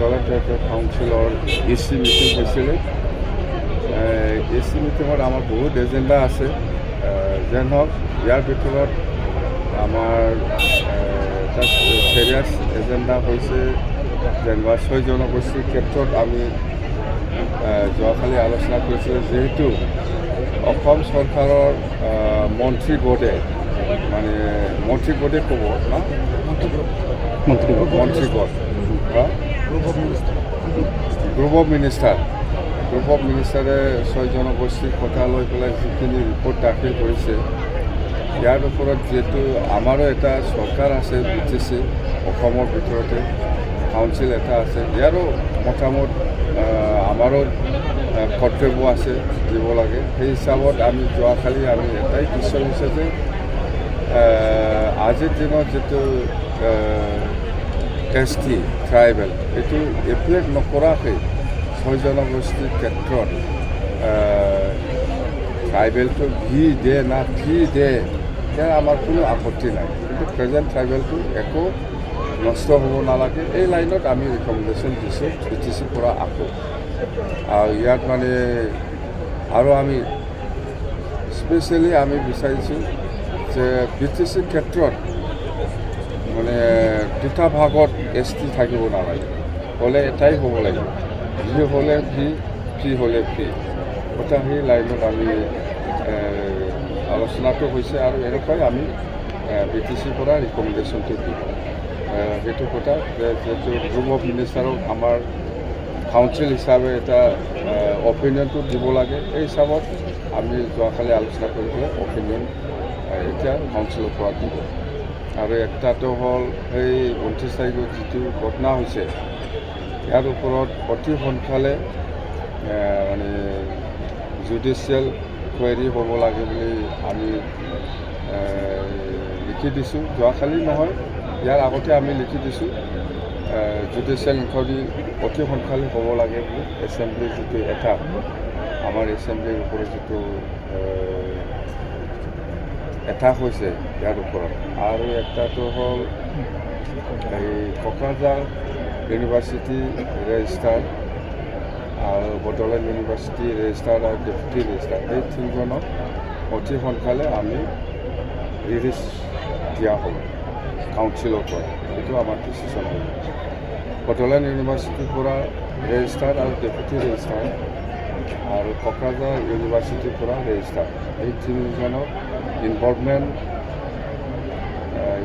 বটলত কাউন্সিলৰ AC meeting হৈছিলে। AC মিটিঙত আমাৰ বহুত এজেণ্ডা আছে। যেন হওক ইয়াৰ ভিতৰত আমাৰ এটা চিৰিয়াছ এজেণ্ডা হৈছে যেনিবা 6 জনগোষ্ঠীৰ ক্ষেত্ৰত আমি যোৱাকালি আলোচনা কৰিছিলোঁ। যিহেতু অসম চৰকাৰৰ মন্ত্ৰীগোটে মানে মন্ত্ৰীগোটে ক'ব না মন্ত্ৰীগোট গ্ৰুপ অফ মিনিষ্টাৰে 6 জনগোষ্ঠীৰ কথা লৈ পেলাই যিখিনি ৰিপৰ্ট দাখিল কৰিছে, ইয়াৰ ওপৰত যিহেতু আমাৰো এটা চৰকাৰ আছে BTC, অসমৰ ভিতৰতে কাউন্সিল এটা আছে, ইয়াৰো মতামত আমাৰো কৰ্তব্য আছে দিব লাগে। সেই হিচাপত আমি যোৱাকালি আমি এটাই বিষয় হৈছে যে আজিৰ দিনত যিটো ST ট্ৰাইবেল এইটো এপ্লাই নকৰাকৈ 6 জনগোষ্ঠীৰ ক্ষেত্ৰত ট্ৰাইবেলটো দে না ফি দে ইয়াৰ আমাৰ কোনো আপত্তি নাই, কিন্তু প্ৰেজেণ্ট ট্ৰাইবেলটো একো নষ্ট হ'ব নালাগে। এই লাইনত আমি ৰিকমেণ্ডেশ্যন দিছোঁ BTCৰ পৰা আকৌ। আৰু ইয়াত মানে আৰু আমি স্পেচিয়েলি আমি বিচাৰিছোঁ যে BTCৰ ক্ষেত্ৰত মানে দুটা ভাগত ST থাকিব নালাগে, হ'লে এটাই হ'ব লাগিব, ভি হ'লে ফি হ'লে ফি। কথা সেই লাইনত আমি আলোচনাটো হৈছে আৰু এনেকুৱাই আমি BTCৰ পৰা ৰিকমেণ্ডেশ্যনটো দিম। সেইটো কথা যিহেতু গ্ৰুপ অফ মিনিষ্টাৰক আমাৰ কাউন্সিল হিচাপে এটা অপিনিয়নটো দিব লাগে। এই হিচাপত আমি যোৱাকালি আলোচনা কৰি পেলাই অপিনিয়ন এতিয়া কাউন্সিলৰ পৰা দিব। আৰু একটাটো হ'ল সেই 29 তাৰিখত যিটো ঘটনা হৈছে, ইয়াৰ ওপৰত অতি সোনকালে মানে জুডিচিয়েল কুৱেৰি হ'ব লাগে বুলি আমি লিখি দিছোঁ। যোৱাকালি নহয়, ইয়াৰ আগতে আমি লিখি দিছোঁ জুডিচিয়েল ইনকুৱাৰী অতি সোনকালে হ'ব লাগে বুলি। এছেম্বলিৰ যিটো এটা আমাৰ এছেম্বলিৰ ওপৰত যিটো এটা হৈছে ইয়াৰ ওপৰত, আৰু একটাটো হ'ল এই কোকৰাঝাৰ ইউনিভাৰ্চিটি ৰেজিষ্ট্ৰাৰ আৰু বড়োলেণ্ড ইউনিভাৰ্চিটি ৰেজিষ্ট্ৰাৰ আৰু ডেপুটি ৰেজিষ্ট্ৰাৰ, এই তিনিজনক অতি সোনকালে আমি ৰিলিজ দিয়া হ'ব কাউন্সিলৰ পৰা। এইটো আমাৰ ডিচিশ্যন হ'ব। বড়োলেণ্ড ইউনিভাৰ্চিটিৰ পৰা ৰেজিষ্ট্ৰাৰ আৰু ডেপুটি ৰেজিষ্ট্ৰাৰ আৰু কোকৰাঝাৰ ইউনিভাৰ্চিটিৰ পৰা ৰেজিষ্ট্ৰাৰ, এই তিনিজনক ইনভলভমেণ্ট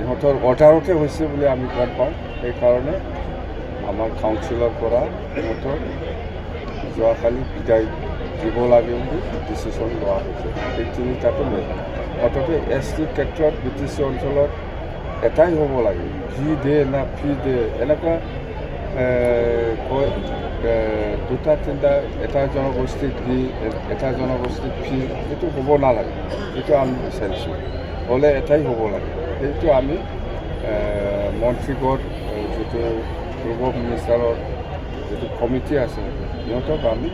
ইহঁতৰ অৰ্ডাৰতে হৈছে বুলি আমি গম পাওঁ। সেইকাৰণে আমাৰ কাউন্সিলৰ পৰা ইহঁতক যোৱাকালি বিদায় দিব লাগে বুলি ডিচিশ্যন লোৱা হৈছে। এই তিনিটাটো মেইন। অৰ্থাৎ ST ক্ষেত্ৰত BTC অঞ্চলত এটাই হ'ব লাগে, ভি দে না ফি দে এনেকুৱা কয় দুটা তিনিটা, এটা জনগোষ্ঠীক ভি এটা জনগোষ্ঠীক ফি, এইটো হ'ব নালাগে। এইটো আমি বিচাৰিছোঁ, হ'লে এটাই হ'ব লাগে। সেইটো আমি মন্ত্ৰীগোট যিটো গ্ৰুপ অফ মিনিষ্টাৰৰ যিটো কমিটি আছে সিহঁতক আমি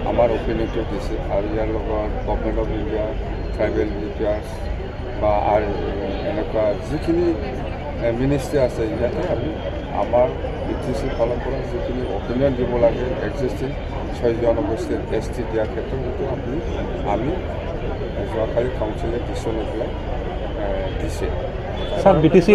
আমাৰ অপিনিয়নটো দিছে। আৰু ইয়াৰ লগত government of India, tribal affairs বা এনেকুৱা যিখিনি মিনিষ্ট্ৰী আছে, ইয়াতে আমি আমাৰ BTCৰ ফালৰ পৰা যিখিনি অপিনিয়ন দিব লাগে এক্সিষ্টিং 6 জনগোষ্ঠীৰ ST দিয়াৰ ক্ষেত্ৰত, সেইটো আমি যোৱাকালি কাউন্সিলে ডিচিশ্যন লৈ পেলাই দিছে। Sir BTC